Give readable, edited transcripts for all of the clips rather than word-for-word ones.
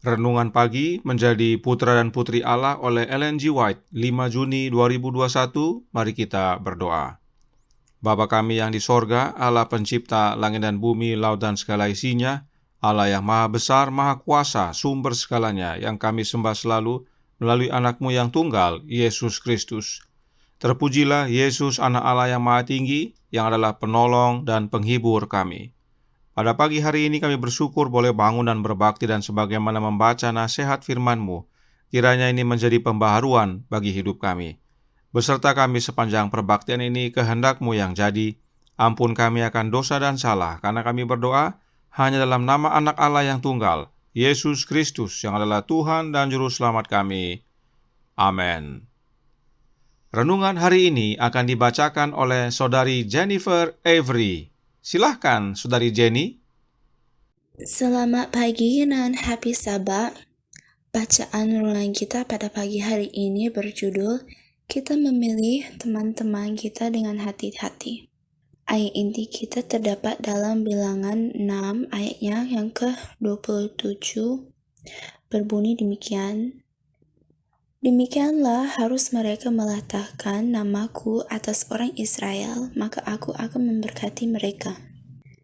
Renungan pagi menjadi Putra dan Putri Allah oleh Ellen G. White, 5 Juni 2021. Mari kita berdoa. Bapa kami yang di sorga, Allah pencipta langit dan bumi, laut dan segala isinya, Allah yang maha besar, maha kuasa, sumber segalanya, yang kami sembah selalu melalui anak-Mu yang tunggal, Yesus Kristus. Terpujilah Yesus, anak Allah yang maha tinggi, yang adalah penolong dan penghibur kami. Pada pagi hari ini kami bersyukur boleh bangun dan berbakti dan sebagaimana membaca nasihat firman-Mu. Kiranya ini menjadi pembaharuan bagi hidup kami. Beserta kami sepanjang perbaktian ini, kehendak-Mu yang jadi. Ampun kami akan dosa dan salah, karena kami berdoa hanya dalam nama anak Allah yang tunggal, Yesus Kristus, yang adalah Tuhan dan Juru Selamat kami. Amin. Renungan hari ini akan dibacakan oleh Saudari Jennifer Avery. Silahkan, Saudari Jenny. Selamat pagi dan happy Sabat. Bacaan renungan kita pada pagi hari ini berjudul Kita Memilih Teman-teman Kita Dengan Hati-Hati. Ayat inti kita terdapat dalam Bilangan 6 ayatnya yang ke-27, berbunyi demikian. Demikianlah harus mereka meletakkan namaku atas orang Israel, maka aku akan memberkati mereka.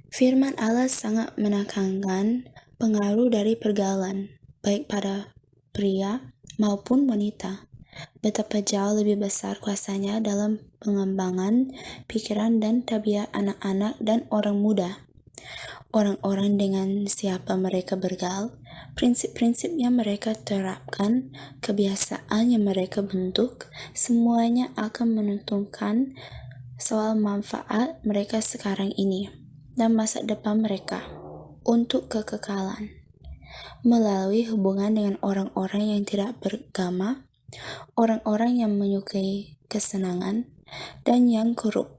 Firman Allah sangat menekankan pengaruh dari pergaulan, baik pada pria maupun wanita. Betapa jauh lebih besar kuasanya dalam pengembangan pikiran dan tabiat anak-anak dan orang muda. Orang-orang dengan siapa mereka bergaul, prinsip-prinsip yang mereka terapkan, kebiasaan yang mereka bentuk, semuanya akan menentukan soal manfaat mereka sekarang ini dan masa depan mereka untuk kekekalan. Melalui hubungan dengan orang-orang yang tidak beragama, orang-orang yang menyukai kesenangan, dan yang korup,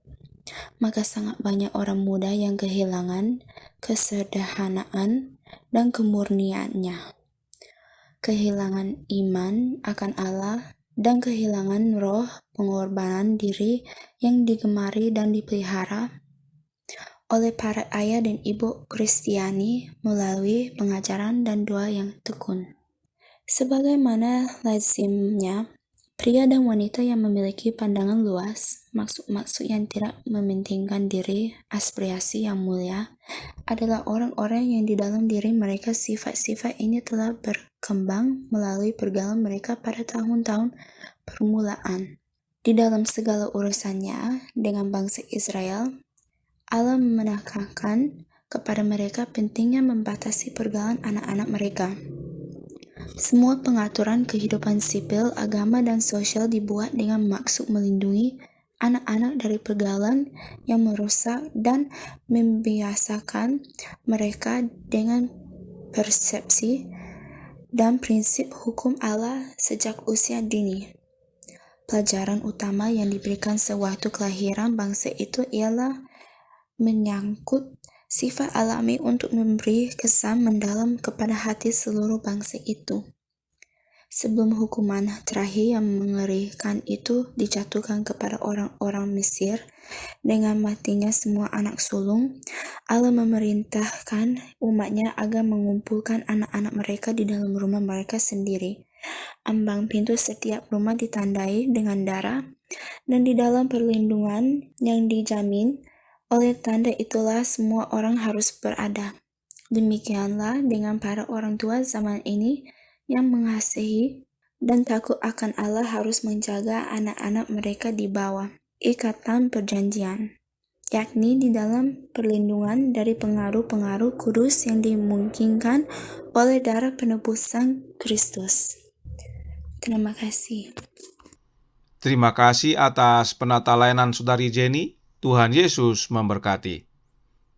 maka sangat banyak orang muda yang kehilangan kesederhanaan dan kemurniannya, kehilangan iman akan Allah, dan kehilangan roh pengorbanan diri yang digemari dan dipelihara oleh para ayah dan ibu Kristiani melalui pengajaran dan doa yang tekun. Sebagaimana lazimnya, pria dan wanita yang memiliki pandangan luas, maksud-maksud yang tidak mementingkan diri, aspirasi yang mulia, adalah orang-orang yang di dalam diri mereka sifat-sifat ini telah berkembang melalui pergaulan mereka pada tahun-tahun permulaan. Di dalam segala urusannya dengan bangsa Israel, Allah menekankan kepada mereka pentingnya membatasi pergaulan anak-anak mereka. Semua pengaturan kehidupan sipil, agama, dan sosial dibuat dengan maksud melindungi anak-anak dari pergaulan yang merusak dan membiasakan mereka dengan persepsi dan prinsip hukum Allah sejak usia dini. Pelajaran utama yang diberikan sewaktu kelahiran bangsa itu ialah menyangkut sifat alami untuk memberi kesan mendalam kepada hati seluruh bangsa itu. Sebelum hukuman terakhir yang mengerikan itu dijatuhkan kepada orang-orang Mesir dengan matinya semua anak sulung, Allah memerintahkan umatnya agar mengumpulkan anak-anak mereka di dalam rumah mereka sendiri. Ambang pintu setiap rumah ditandai dengan darah, dan di dalam perlindungan yang dijamin oleh tanda itulah semua orang harus berada. Demikianlah dengan para orang tua zaman ini yang mengasihi dan takut akan Allah harus menjaga anak-anak mereka di bawah ikatan perjanjian, yakni di dalam perlindungan dari pengaruh-pengaruh kudus yang dimungkinkan oleh darah penebusan Kristus. Terima kasih. Terima kasih atas penata layanan Saudari Jenny. Tuhan Yesus memberkati.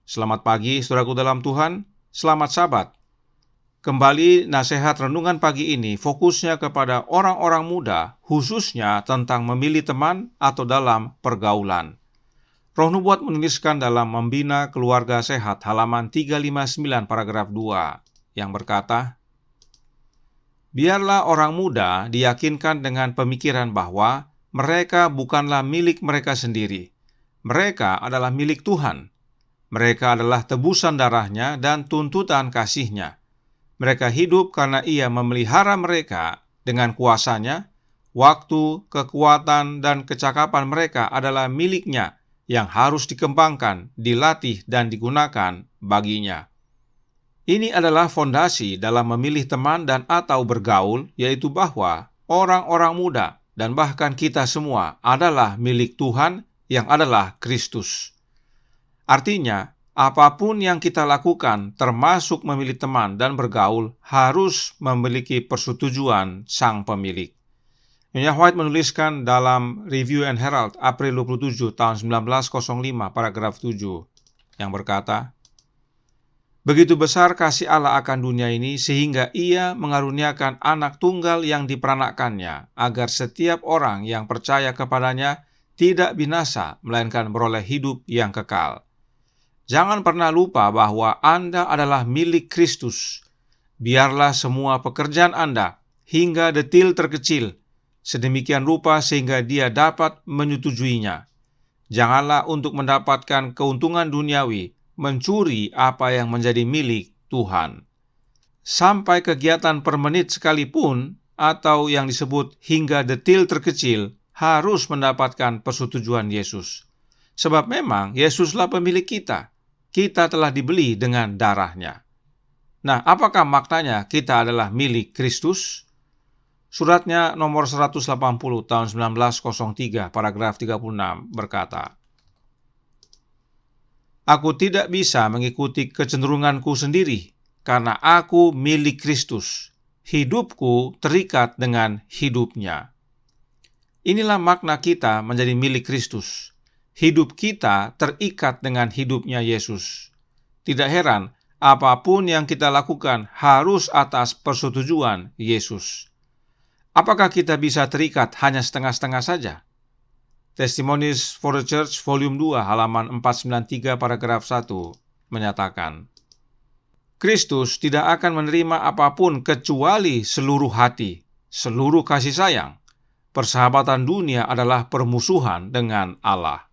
Selamat pagi, saudaraku dalam Tuhan. Selamat Sabat. Kembali nasihat renungan pagi ini fokusnya kepada orang-orang muda, khususnya tentang memilih teman atau dalam pergaulan. Roh Nubuat menuliskan dalam Membina Keluarga Sehat halaman 359 paragraf 2 yang berkata, biarlah orang muda diyakinkan dengan pemikiran bahwa mereka bukanlah milik mereka sendiri. Mereka adalah milik Tuhan. Mereka adalah tebusan darahnya dan tuntutan kasih-Nya. Mereka hidup karena Ia memelihara mereka dengan kuasa-Nya. Waktu, kekuatan, dan kecakapan mereka adalah milik-Nya yang harus dikembangkan, dilatih, dan digunakan bagi-Nya. Ini adalah fondasi dalam memilih teman dan atau bergaul, yaitu bahwa orang-orang muda dan bahkan kita semua adalah milik Tuhan yang adalah Kristus. Artinya, apapun yang kita lakukan, termasuk memilih teman dan bergaul, harus memiliki persetujuan Sang Pemilik. Nyonya White menuliskan dalam Review and Herald April 27 tahun 1905 paragraf 7 yang berkata, "Begitu besar kasih Allah akan dunia ini sehingga Ia mengaruniakan anak tunggal yang diperanakkannya, agar setiap orang yang percaya kepadanya tidak binasa, melainkan beroleh hidup yang kekal." Jangan pernah lupa bahwa Anda adalah milik Kristus. Biarlah semua pekerjaan Anda hingga detil terkecil sedemikian rupa sehingga Dia dapat menyetujuinya. Janganlah untuk mendapatkan keuntungan duniawi mencuri apa yang menjadi milik Tuhan. Sampai kegiatan per menit sekalipun atau yang disebut hingga detil terkecil harus mendapatkan persetujuan Yesus. Sebab memang Yesuslah pemilik kita. Kita telah dibeli dengan darah-Nya. Nah, apakah maknanya kita adalah milik Kristus? Suratnya nomor 180 tahun 1903 paragraf 36 berkata, "Aku tidak bisa mengikuti kecenderunganku sendiri, karena aku milik Kristus. Hidupku terikat dengan hidup-Nya." Inilah makna kita menjadi milik Kristus. Hidup kita terikat dengan hidup-Nya Yesus. Tidak heran, apapun yang kita lakukan harus atas persetujuan Yesus. Apakah kita bisa terikat hanya setengah-setengah saja? Testimonies for the Church volume 2 halaman 493 paragraf 1 menyatakan, "Kristus tidak akan menerima apapun kecuali seluruh hati, seluruh kasih sayang. Persahabatan dunia adalah permusuhan dengan Allah."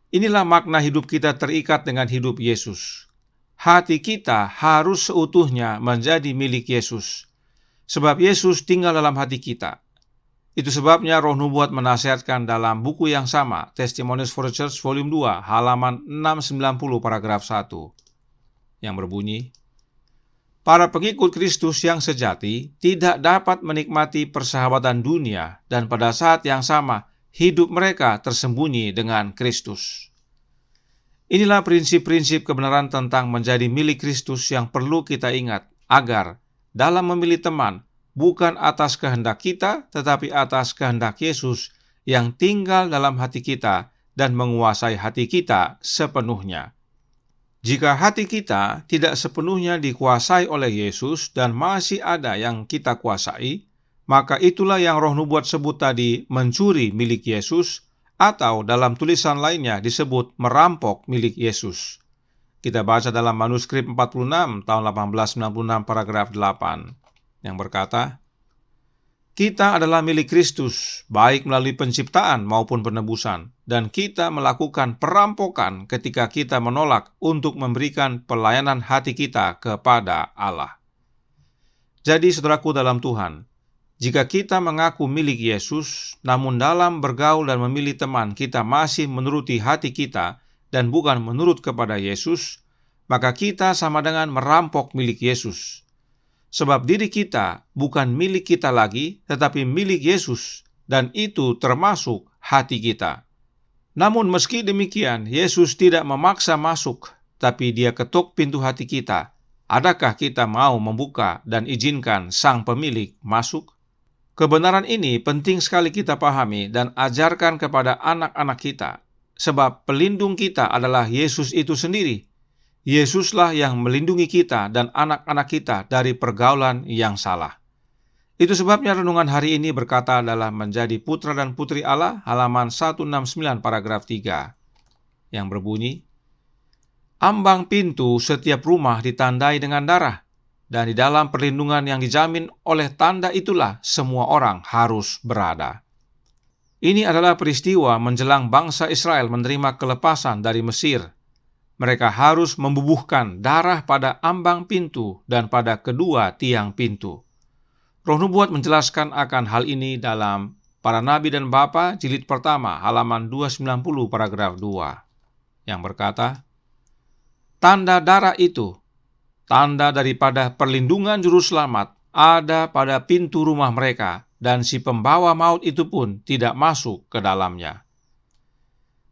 Inilah makna hidup kita terikat dengan hidup Yesus. Hati kita harus seutuhnya menjadi milik Yesus. Sebab Yesus tinggal dalam hati kita. Itu sebabnya Roh Nubuat menasihatkan dalam buku yang sama, Testimonies for the Church volume 2, halaman 690 paragraf 1, yang berbunyi, "Para pengikut Kristus yang sejati tidak dapat menikmati persahabatan dunia dan pada saat yang sama hidup mereka tersembunyi dengan Kristus." Inilah prinsip-prinsip kebenaran tentang menjadi milik Kristus yang perlu kita ingat, agar dalam memilih teman, bukan atas kehendak kita, tetapi atas kehendak Yesus yang tinggal dalam hati kita dan menguasai hati kita sepenuhnya. Jika hati kita tidak sepenuhnya dikuasai oleh Yesus dan masih ada yang kita kuasai, maka itulah yang Roh Nubuat sebut tadi mencuri milik Yesus, atau dalam tulisan lainnya disebut merampok milik Yesus. Kita baca dalam manuskrip 46 tahun 1896 paragraf 8 yang berkata, "Kita adalah milik Kristus, baik melalui penciptaan maupun penebusan, dan kita melakukan perampokan ketika kita menolak untuk memberikan pelayanan hati kita kepada Allah." Jadi saudaraku dalam Tuhan, jika kita mengaku milik Yesus, namun dalam bergaul dan memilih teman kita masih menuruti hati kita dan bukan menurut kepada Yesus, maka kita sama dengan merampok milik Yesus. Sebab diri kita bukan milik kita lagi, tetapi milik Yesus, dan itu termasuk hati kita. Namun meski demikian, Yesus tidak memaksa masuk, tapi Dia ketuk pintu hati kita. Adakah kita mau membuka dan izinkan Sang Pemilik masuk? Kebenaran ini penting sekali kita pahami dan ajarkan kepada anak-anak kita. Sebab pelindung kita adalah Yesus itu sendiri. Yesuslah yang melindungi kita dan anak-anak kita dari pergaulan yang salah. Itu sebabnya renungan hari ini berkata dalam Menjadi Putra dan Putri Allah halaman 169 paragraf 3 yang berbunyi, "Ambang pintu setiap rumah ditandai dengan darah, dan di dalam perlindungan yang dijamin oleh tanda itulah semua orang harus berada." Ini adalah peristiwa menjelang bangsa Israel menerima kelepasan dari Mesir. mereka harus membubuhkan darah pada ambang pintu dan pada kedua tiang pintu. Roh Nubuat menjelaskan akan hal ini dalam Para Nabi dan Bapa jilid pertama halaman 290 paragraf 2 yang berkata, "Tanda darah itu, tanda daripada perlindungan juru selamat, ada pada pintu rumah mereka, dan si pembawa maut itu pun tidak masuk ke dalamnya."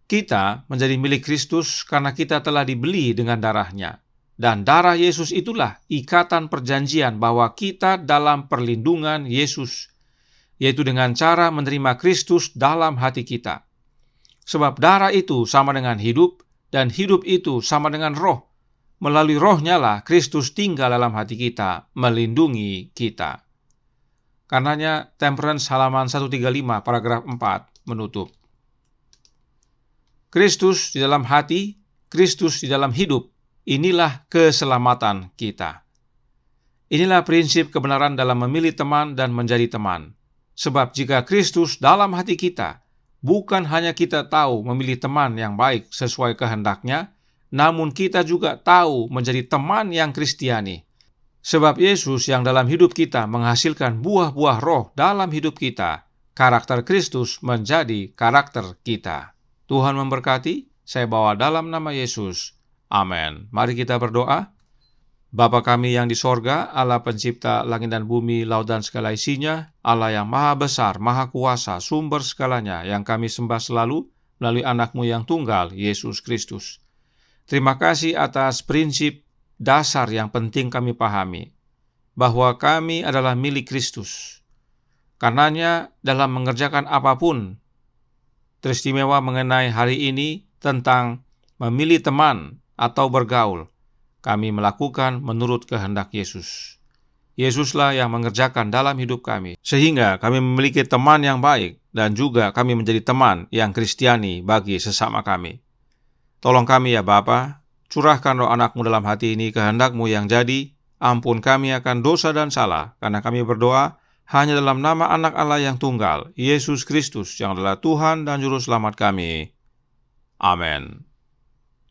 Kita menjadi milik Kristus karena kita telah dibeli dengan darahnya. Dan darah Yesus itulah ikatan perjanjian bahwa kita dalam perlindungan Yesus, yaitu dengan cara menerima Kristus dalam hati kita. Sebab darah itu sama dengan hidup, dan hidup itu sama dengan roh. Melalui rohnya lah Kristus tinggal dalam hati kita, melindungi kita. Karenanya Temperance halaman 135 paragraf 4 menutup. Kristus di dalam hati, Kristus di dalam hidup, inilah keselamatan kita. Inilah prinsip kebenaran dalam memilih teman dan menjadi teman. Sebab jika Kristus dalam hati kita, bukan hanya kita tahu memilih teman yang baik sesuai kehendaknya, namun kita juga tahu menjadi teman yang Kristiani. Sebab Yesus yang dalam hidup kita menghasilkan buah-buah roh dalam hidup kita, karakter Kristus menjadi karakter kita. Tuhan memberkati, saya bawa dalam nama Yesus. Amin. Mari kita berdoa. Bapa kami yang di sorga, Allah pencipta langit dan bumi, laut dan segala isinya, Allah yang maha besar, maha kuasa, sumber segalanya, yang kami sembah selalu melalui anak-Mu yang tunggal, Yesus Kristus. Terima kasih atas prinsip dasar yang penting kami pahami, bahwa kami adalah milik Kristus. Karenanya dalam mengerjakan apapun, teristimewa mengenai hari ini tentang memilih teman atau bergaul, kami melakukan menurut kehendak Yesus. Yesuslah yang mengerjakan dalam hidup kami, sehingga kami memiliki teman yang baik, dan juga kami menjadi teman yang Kristiani bagi sesama kami. Tolong kami ya Bapa, curahkan roh anak-Mu dalam hati ini kehendak-Mu yang jadi, ampun kami akan dosa dan salah, karena kami berdoa hanya dalam nama anak Allah yang tunggal, Yesus Kristus, yang adalah Tuhan dan Juru Selamat kami. Amin.